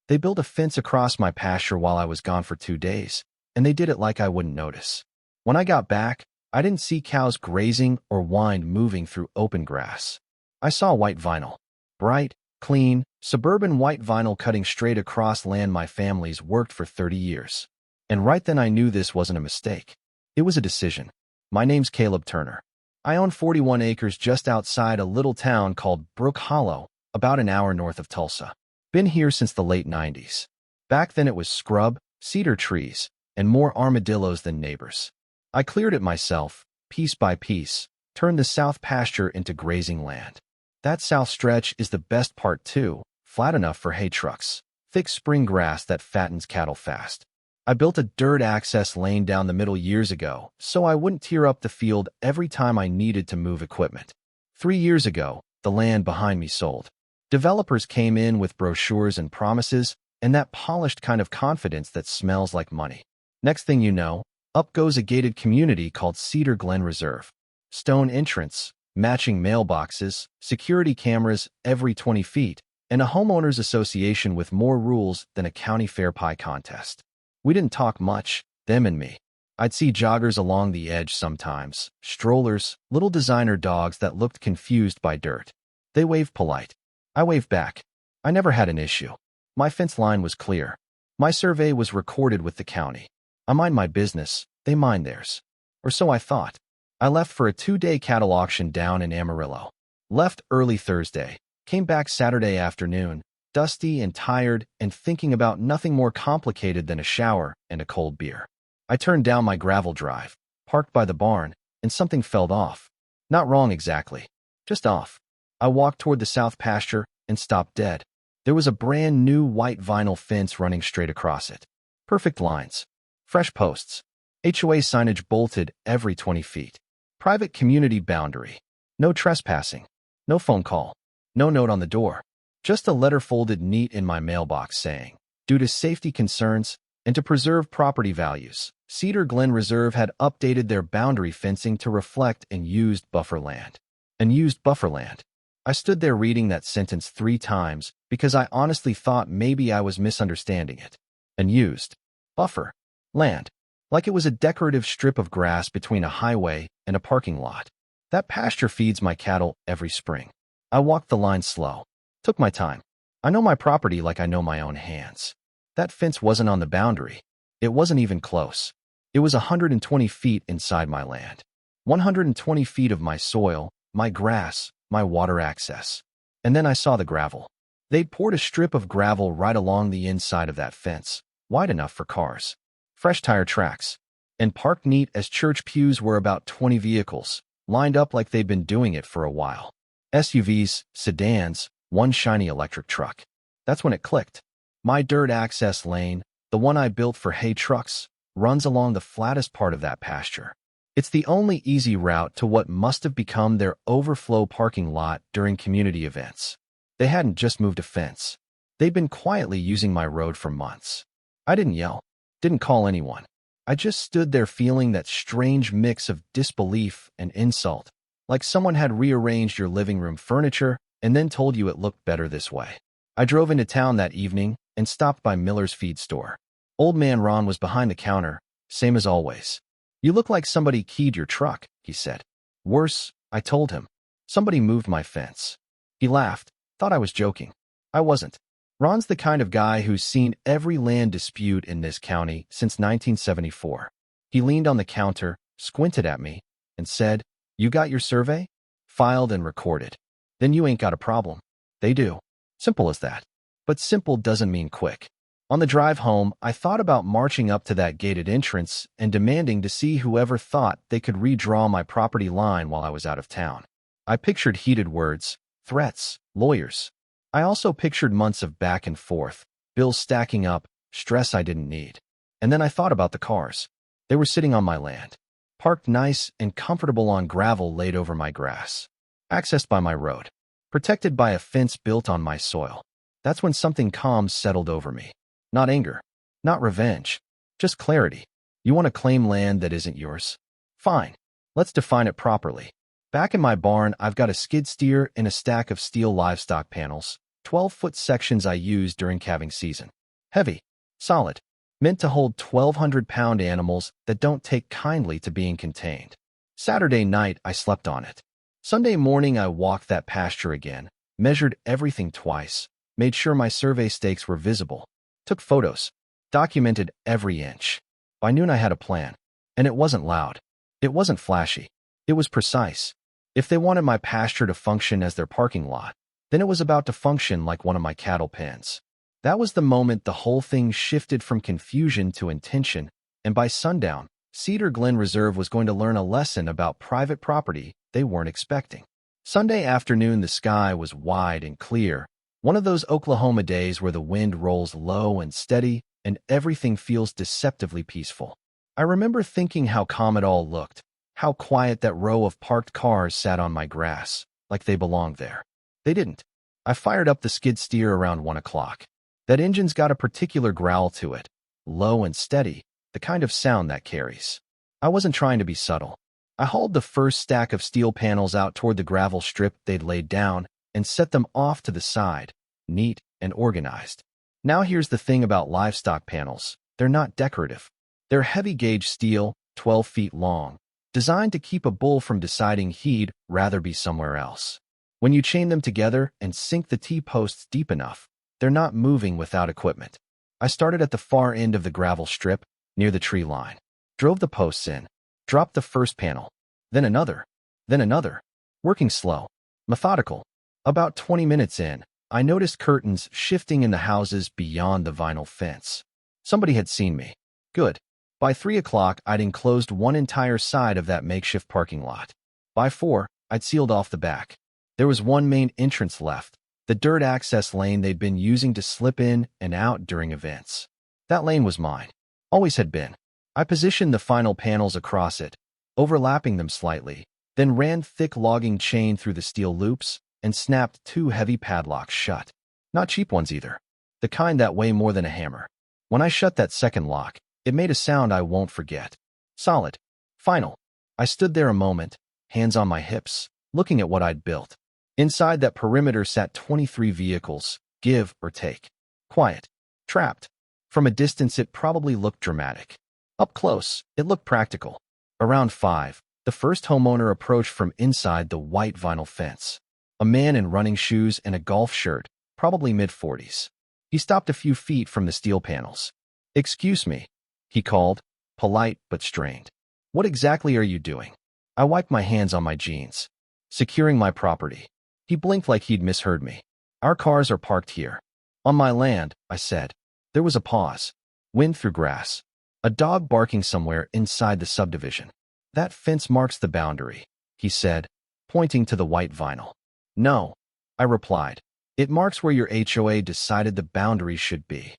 They built a fence across my pasture while I was gone for 2 days, and they did it like I wouldn't notice. When I got back, I didn't see cows grazing or wind moving through open grass. I saw white vinyl. Bright, clean, suburban white vinyl cutting straight across land my family's worked for 30 years. And right then I knew this wasn't a mistake. It was a decision. My name's Caleb Turner. I own 41 acres just outside a little town called Brook Hollow, about an hour north of Tulsa. Been here since the late 90s. Back then it was scrub, cedar trees, and more armadillos than neighbors. I cleared it myself, piece by piece, turned the south pasture into grazing land. That south stretch is the best part too, flat enough for hay trucks, thick spring grass that fattens cattle fast. I built a dirt access lane down the middle years ago, so I wouldn't tear up the field every time I needed to move equipment. 3 years ago, the land behind me sold. Developers came in with brochures and promises, and that polished kind of confidence that smells like money. Next thing you know, up goes a gated community called Cedar Glen Reserve. Stone entrance, matching mailboxes, security cameras every 20 feet, and a homeowners association with more rules than a county fair pie contest. We didn't talk much, them and me. I'd see joggers along the edge sometimes, strollers, little designer dogs that looked confused by dirt. They waved polite. I waved back. I never had an issue. My fence line was clear. My survey was recorded with the county. I mind my business, they mind theirs. Or so I thought. I left for a 2-day cattle auction down in Amarillo. Left early Thursday, came back Saturday afternoon, dusty and tired and thinking about nothing more complicated than a shower and a cold beer. I turned down my gravel drive, parked by the barn, and something fell off. Not wrong exactly, just off. I walked toward the south pasture and stopped dead. There was a brand new white vinyl fence running straight across it. Perfect lines. Fresh posts. HOA signage bolted every 20 feet. Private community boundary. No trespassing. No phone call. No note on the door. Just a letter folded neat in my mailbox saying, due to safety concerns and to preserve property values, Cedar Glen Reserve had updated their boundary fencing to reflect unused buffer land. Unused buffer land. I stood there reading that sentence 3 times because I honestly thought maybe I was misunderstanding it. Unused. Buffer. Land. Like it was a decorative strip of grass between a highway and a parking lot. That pasture feeds my cattle every spring. I walked the line slow. Took my time. I know my property like I know my own hands. That fence wasn't on the boundary. It wasn't even close. It was 120 feet inside my land. 120 feet of my soil, my grass, my water access. And then I saw the gravel. They'd poured a strip of gravel right along the inside of that fence, wide enough for cars. Fresh tire tracks. And parked neat as church pews were about 20 vehicles, lined up like they'd been doing it for a while. SUVs, sedans, one shiny electric truck. That's when it clicked. My dirt access lane, the one I built for hay trucks, runs along the flattest part of that pasture. It's the only easy route to what must have become their overflow parking lot during community events. They hadn't just moved a fence. They'd been quietly using my road for months. I didn't yell, didn't call anyone. I just stood there feeling that strange mix of disbelief and insult, like someone had rearranged your living room furniture and then told you it looked better this way. I drove into town that evening and stopped by Miller's feed store. Old man Ron was behind the counter, same as always. You look like somebody keyed your truck, he said. Worse, I told him. Somebody moved my fence. He laughed, thought I was joking. I wasn't. Ron's the kind of guy who's seen every land dispute in this county since 1974. He leaned on the counter, squinted at me, and said, "You got your survey? Filed and recorded. Then you ain't got a problem." They do. Simple as that. But simple doesn't mean quick. On the drive home, I thought about marching up to that gated entrance and demanding to see whoever thought they could redraw my property line while I was out of town. I pictured heated words, threats, lawyers. I also pictured months of back and forth, bills stacking up, stress I didn't need. And then I thought about the cars. They were sitting on my land, parked nice and comfortable on gravel laid over my grass, accessed by my road, protected by a fence built on my soil. That's when something calm settled over me. Not anger, not revenge, just clarity. You want to claim land that isn't yours? Fine. Let's define it properly. Back in my barn, I've got a skid steer and a stack of steel livestock panels, 12-foot sections I used during calving season. Heavy, solid, meant to hold 1,200-pound animals that don't take kindly to being contained. Saturday night, I slept on it. Sunday morning, I walked that pasture again, measured everything twice, made sure my survey stakes were visible, took photos, documented every inch. By noon, I had a plan, and it wasn't loud. It wasn't flashy. It was precise. If they wanted my pasture to function as their parking lot, then it was about to function like one of my cattle pens. That was the moment the whole thing shifted from confusion to intention, and by sundown, Cedar Glen Reserve was going to learn a lesson about private property they weren't expecting. Sunday afternoon, the sky was wide and clear, one of those Oklahoma days where the wind rolls low and steady and everything feels deceptively peaceful. I remember thinking how calm it all looked, how quiet that row of parked cars sat on my grass, like they belonged there. They didn't. I fired up the skid steer around 1 o'clock. That engine's got a particular growl to it, low and steady, the kind of sound that carries. I wasn't trying to be subtle. I hauled the first stack of steel panels out toward the gravel strip they'd laid down and set them off to the side, neat and organized. Now here's the thing about livestock panels. They're not decorative. They're heavy-gauge steel, 12 feet long, designed to keep a bull from deciding he'd rather be somewhere else. When you chain them together and sink the T-posts deep enough, they're not moving without equipment. I started at the far end of the gravel strip, near the tree line, drove the posts in, dropped the first panel, then another, working slow, methodical. About 20 minutes in, I noticed curtains shifting in the houses beyond the vinyl fence. Somebody had seen me. Good. By 3 o'clock, I'd enclosed one entire side of that makeshift parking lot. By 4, I'd sealed off the back. There was one main entrance left, the dirt access lane they'd been using to slip in and out during events. That lane was mine. Always had been. I positioned the final panels across it, overlapping them slightly, then ran thick logging chain through the steel loops and snapped 2 heavy padlocks shut. Not cheap ones either. The kind that weigh more than a hammer. When I shut that second lock, it made a sound I won't forget. Solid. Final. I stood there a moment, hands on my hips, looking at what I'd built. Inside that perimeter sat 23 vehicles, give or take. Quiet. Trapped. From a distance, it probably looked dramatic. Up close, it looked practical. Around 5, the first homeowner approached from inside the white vinyl fence. A man in running shoes and a golf shirt, probably mid-40s. He stopped a few feet from the steel panels. "Excuse me," he called, polite but strained. "What exactly are you doing?" I wiped my hands on my jeans. "Securing my property." He blinked like he'd misheard me. "Our cars are parked here." "On my land," I said. There was a pause. Wind through grass. A dog barking somewhere inside the subdivision. "That fence marks the boundary," he said, pointing to the white vinyl. "No," I replied. "It marks where your HOA decided the boundary should be."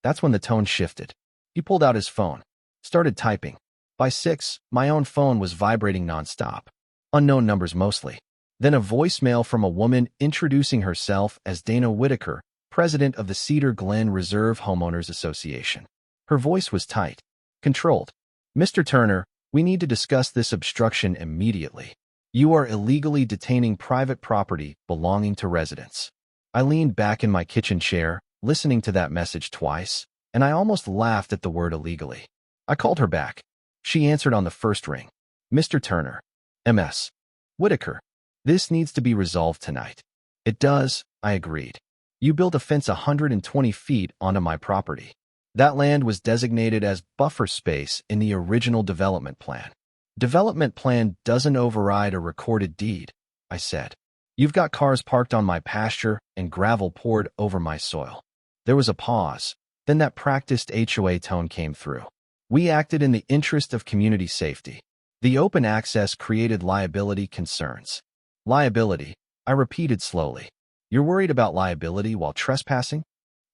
That's when the tone shifted. He pulled out his phone, started typing. By 6, my own phone was vibrating nonstop. Unknown numbers mostly. Then a voicemail from a woman introducing herself as Dana Whitaker, president of the Cedar Glen Reserve Homeowners Association. Her voice was tight, controlled. "Mr. Turner, we need to discuss this obstruction immediately. You are illegally detaining private property belonging to residents." I leaned back in my kitchen chair, listening to that message twice, and I almost laughed at the word illegally. I called her back. She answered on the first ring. "Mr. Turner, MS. Whitaker. This needs to be resolved tonight." "It does," I agreed. "You built a fence 120 feet onto my property. That land was designated as buffer space in the original development plan. Development plan doesn't override a recorded deed," I said. "You've got cars parked on my pasture and gravel poured over my soil." There was a pause. Then that practiced HOA tone came through. "We acted in the interest of community safety. The open access created liability concerns." "Liability," I repeated slowly. "You're worried about liability while trespassing?"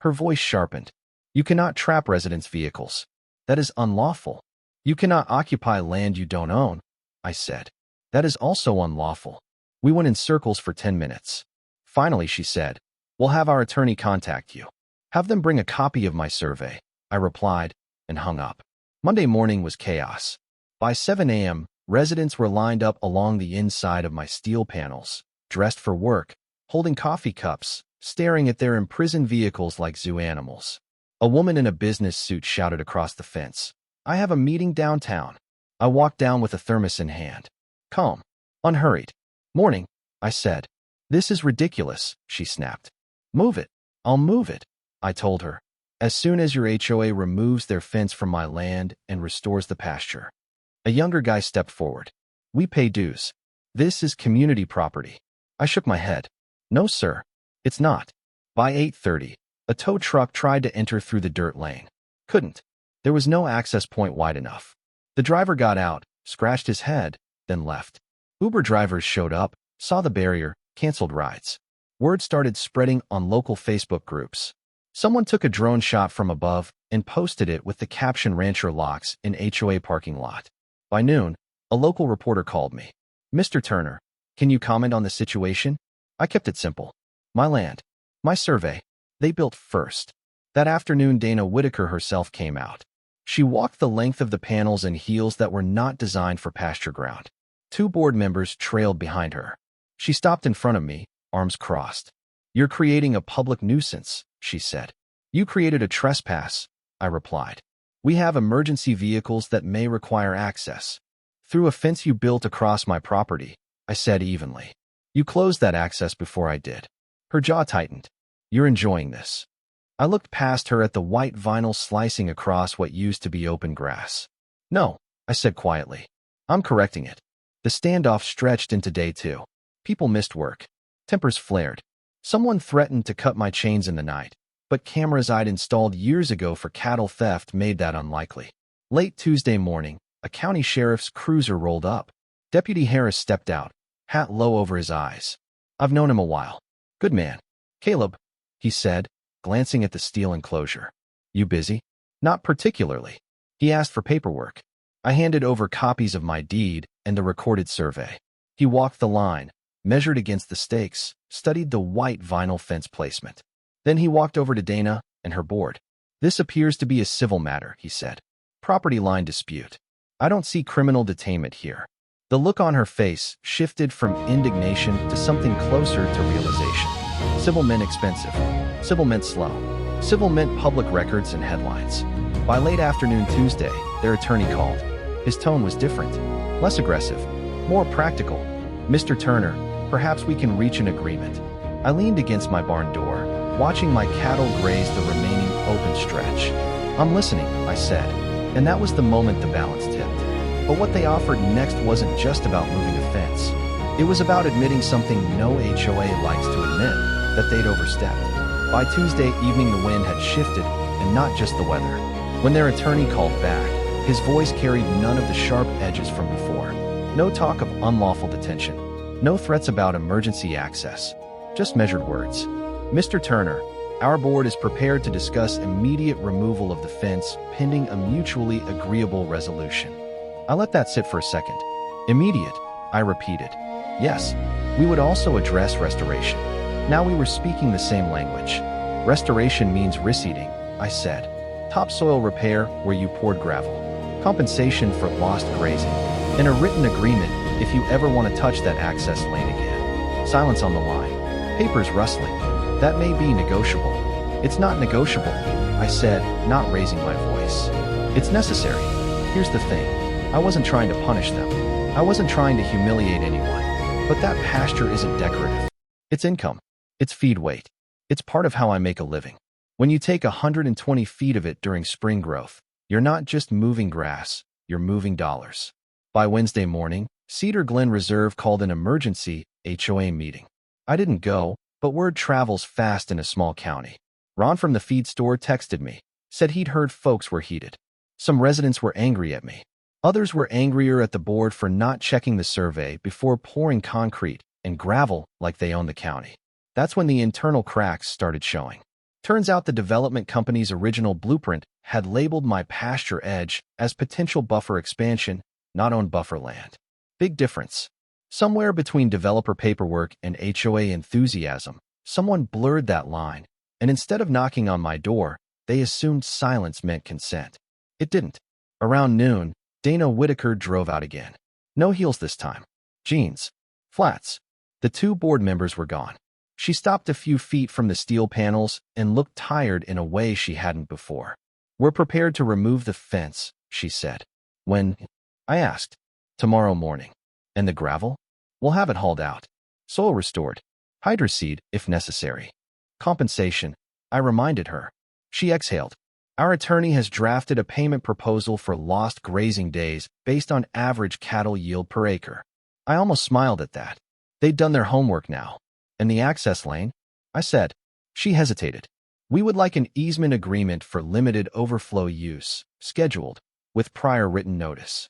Her voice sharpened. "You cannot trap residents' vehicles. That is unlawful. You cannot occupy land you don't own," I said. "That is also unlawful." We went in circles for 10 minutes. Finally, she said, "We'll have our attorney contact you. Have them bring a copy of my survey," I replied, and hung up. Monday morning was chaos. By 7 a.m., residents were lined up along the inside of my steel panels, dressed for work, holding coffee cups, staring at their imprisoned vehicles like zoo animals. A woman in a business suit shouted across the fence, "I have a meeting downtown." I walked down with a thermos in hand. Calm. Unhurried. "Morning," I said. "This is ridiculous," she snapped. "Move it." "I'll move it," I told her. "As soon as your HOA removes their fence from my land and restores the pasture." A younger guy stepped forward. "We pay dues. This is community property." I shook my head. "No, sir. It's not." By 8:30, a tow truck tried to enter through the dirt lane. Couldn't. There was no access point wide enough. The driver got out, scratched his head, then left. Uber drivers showed up, saw the barrier, canceled rides. Word started spreading on local Facebook groups. Someone took a drone shot from above and posted it with the caption "Rancher locks in HOA parking lot." By noon, a local reporter called me. "Mr. Turner, can you comment on the situation?" I kept it simple. "My land. My survey. They built first." That afternoon, Dana Whitaker herself came out. She walked the length of the panels in heels that were not designed for pasture ground. 2 board members trailed behind her. She stopped in front of me, arms crossed. "You're creating a public nuisance," she said. "You created a trespass," I replied. "We have emergency vehicles that may require access." "Through a fence you built across my property," I said evenly. "You closed that access before I did." Her jaw tightened. "You're enjoying this." I looked past her at the white vinyl slicing across what used to be open grass. "No," I said quietly. "I'm correcting it." The standoff stretched into day 2. People missed work. Tempers flared. Someone threatened to cut my chains in the night, but cameras I'd installed years ago for cattle theft made that unlikely. Late Tuesday morning, a county sheriff's cruiser rolled up. Deputy Harris stepped out, hat low over his eyes. I've known him a while. "Good man. Caleb," he said, glancing at the steel enclosure. "You busy?" "Not particularly." He asked for paperwork. I handed over copies of my deed and the recorded survey. He walked the line, measured against the stakes, studied the white vinyl fence placement. Then he walked over to Dana and her board. "This appears to be a civil matter," he said. "Property line dispute. I don't see criminal detainment here." The look on her face shifted from indignation to something closer to realization. Civil meant expensive. Civil meant slow. Civil meant public records and headlines. By late afternoon Tuesday, their attorney called. His tone was different, less aggressive, more practical. "Mr. Turner, perhaps we can reach an agreement." I leaned against my barn door, watching my cattle graze the remaining open stretch. "I'm listening," I said, and that was the moment the balance tipped. But what they offered next wasn't just about moving a fence. It was about admitting something no HOA likes to admit, that they'd overstepped. By Tuesday evening, the wind had shifted, and not just the weather. When their attorney called back, his voice carried none of the sharp edges from before. No talk of unlawful detention. No threats about emergency access. Just measured words. "Mr. Turner, our board is prepared to discuss immediate removal of the fence pending a mutually agreeable resolution." I let that sit for a second. "Immediate," I repeated. "Yes, we would also address restoration." Now we were speaking the same language. "Restoration means reseeding," I said. "Topsoil repair where you poured gravel. Compensation for lost grazing. And a written agreement if you ever want to touch that access lane again." Silence on the line. Papers rustling. "That may be negotiable." "It's not negotiable," I said, not raising my voice. "It's necessary. Here's the thing. I wasn't trying to punish them. I wasn't trying to humiliate anyone. But that pasture isn't decorative. It's income. It's feed weight. It's part of how I make a living. When you take 120 feet of it during spring growth, you're not just moving grass, you're moving dollars." By Wednesday morning, Cedar Glen Reserve called an emergency HOA meeting. I didn't go, but word travels fast in a small county. Ron from the feed store texted me, said he'd heard folks were heated. Some residents were angry at me. Others were angrier at the board for not checking the survey before pouring concrete and gravel like they own the county. That's when the internal cracks started showing. Turns out the development company's original blueprint had labeled my pasture edge as potential buffer expansion, not owned buffer land. Big difference. Somewhere between developer paperwork and HOA enthusiasm, someone blurred that line, and instead of knocking on my door, they assumed silence meant consent. It didn't. Around noon, Dana Whitaker drove out again. No heels this time. Jeans. Flats. The 2 board members were gone. She stopped a few feet from the steel panels and looked tired in a way she hadn't before. "We're prepared to remove the fence," she said. "When?" I asked. "Tomorrow morning." "And the gravel?" "We'll have it hauled out. Soil restored. Hydroseed, if necessary." "Compensation," I reminded her. She exhaled. "Our attorney has drafted a payment proposal for lost grazing days based on average cattle yield per acre." I almost smiled at that. They'd done their homework now. "And the access lane?" I said. She hesitated. "We would like an easement agreement for limited overflow use, scheduled, with prior written notice."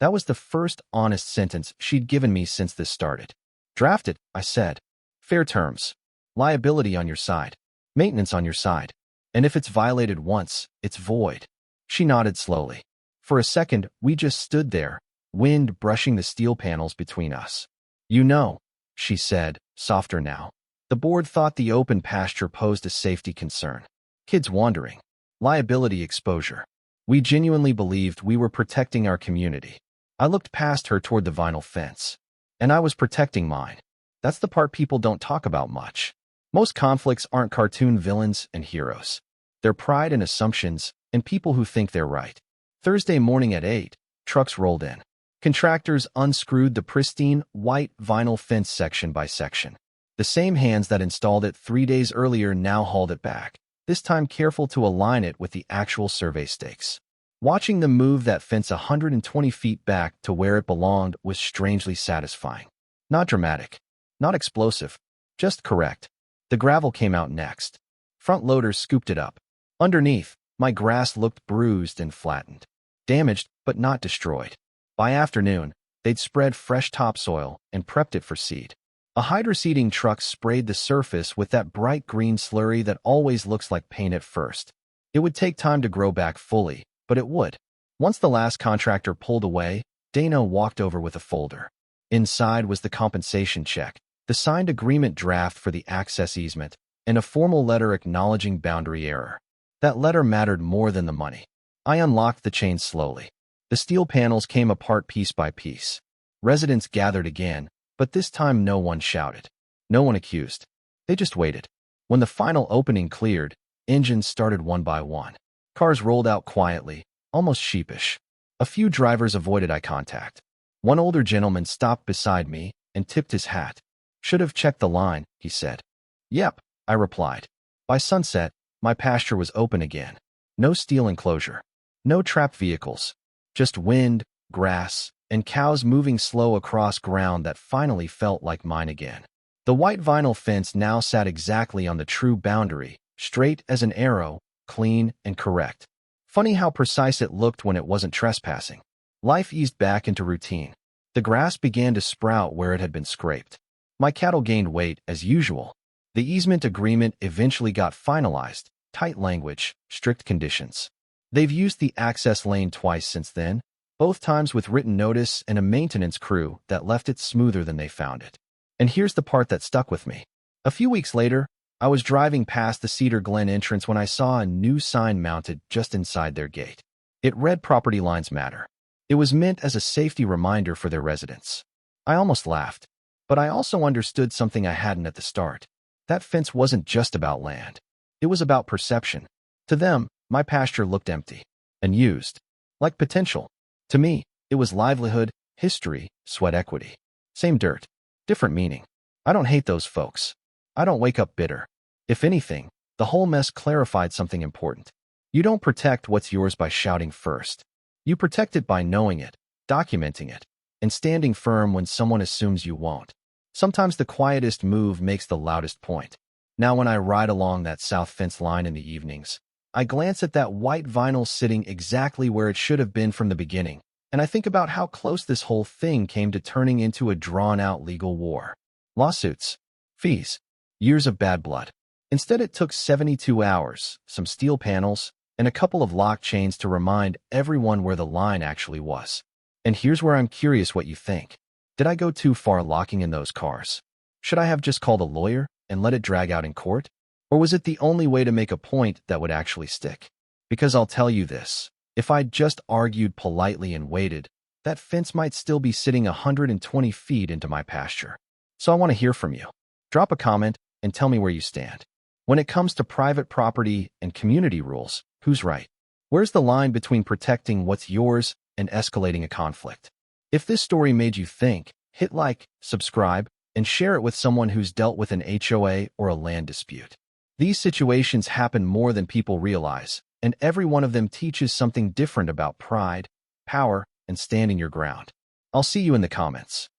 That was the first honest sentence she'd given me since this started. "Draft it," I said. "Fair terms. Liability on your side. Maintenance on your side. And if it's violated once, it's void." She nodded slowly. For a second, we just stood there, wind brushing the steel panels between us. "You know," she said, softer now. "The board thought the open pasture posed a safety concern. Kids wandering. Liability exposure. We genuinely believed we were protecting our community." I looked past her toward the vinyl fence. "And I was protecting mine." That's the part people don't talk about much. Most conflicts aren't cartoon villains and heroes. They're pride and assumptions, and people who think they're right. Thursday morning at 8, trucks rolled in. Contractors unscrewed the pristine, white vinyl fence section by section. The same hands that installed it 3 days earlier now hauled it back, this time careful to align it with the actual survey stakes. Watching them move that fence 120 feet back to where it belonged was strangely satisfying. Not dramatic, not explosive, just correct. The gravel came out next. Front loaders scooped it up. Underneath, my grass looked bruised and flattened. Damaged, but not destroyed. By afternoon, they'd spread fresh topsoil and prepped it for seed. A hydroseeding truck sprayed the surface with that bright green slurry that always looks like paint at first. It would take time to grow back fully, but it would. Once the last contractor pulled away, Dana walked over with a folder. Inside was the compensation check, the signed agreement draft for the access easement, and a formal letter acknowledging boundary error. That letter mattered more than the money. I unlocked the chain slowly. The steel panels came apart piece by piece. Residents gathered again, but this time no one shouted. No one accused. They just waited. When the final opening cleared, engines started one by one. Cars rolled out quietly, almost sheepish. A few drivers avoided eye contact. One older gentleman stopped beside me and tipped his hat. "Should have checked the line," he said. "Yep," I replied. By sunset, my pasture was open again. No steel enclosure. No trapped vehicles. Just wind, grass, and cows moving slow across ground that finally felt like mine again. The white vinyl fence now sat exactly on the true boundary, straight as an arrow, clean and correct. Funny how precise it looked when it wasn't trespassing. Life eased back into routine. The grass began to sprout where it had been scraped. My cattle gained weight as usual. The easement agreement eventually got finalized, tight language, strict conditions. They've used the access lane twice since then, both times with written notice and a maintenance crew that left it smoother than they found it. And here's the part that stuck with me. A few weeks later, I was driving past the Cedar Glen entrance when I saw a new sign mounted just inside their gate. It read "Property Lines Matter." It was meant as a safety reminder for their residents. I almost laughed, but I also understood something I hadn't at the start. That fence wasn't just about land. It was about perception. To them, my pasture looked empty and used, like potential. To me, it was livelihood, history, sweat equity. Same dirt, different meaning. I don't hate those folks. I don't wake up bitter. If anything, the whole mess clarified something important. You don't protect what's yours by shouting first. You protect it by knowing it, documenting it, and standing firm when someone assumes you won't. Sometimes the quietest move makes the loudest point. Now when I ride along that south fence line in the evenings, I glance at that white vinyl sitting exactly where it should have been from the beginning, and I think about how close this whole thing came to turning into a drawn-out legal war. Lawsuits, fees, years of bad blood. Instead, it took 72 hours, some steel panels, and a couple of lock chains to remind everyone where the line actually was. And here's where I'm curious what you think. Did I go too far locking in those cars? Should I have just called a lawyer and let it drag out in court? Or was it the only way to make a point that would actually stick? Because I'll tell you this, if I'd just argued politely and waited, that fence might still be sitting 120 feet into my pasture. So I want to hear from you. Drop a comment and tell me where you stand. When it comes to private property and community rules, who's right? Where's the line between protecting what's yours and escalating a conflict? If this story made you think, hit like, subscribe, and share it with someone who's dealt with an HOA or a land dispute. These situations happen more than people realize, and every one of them teaches something different about pride, power, and standing your ground. I'll see you in the comments.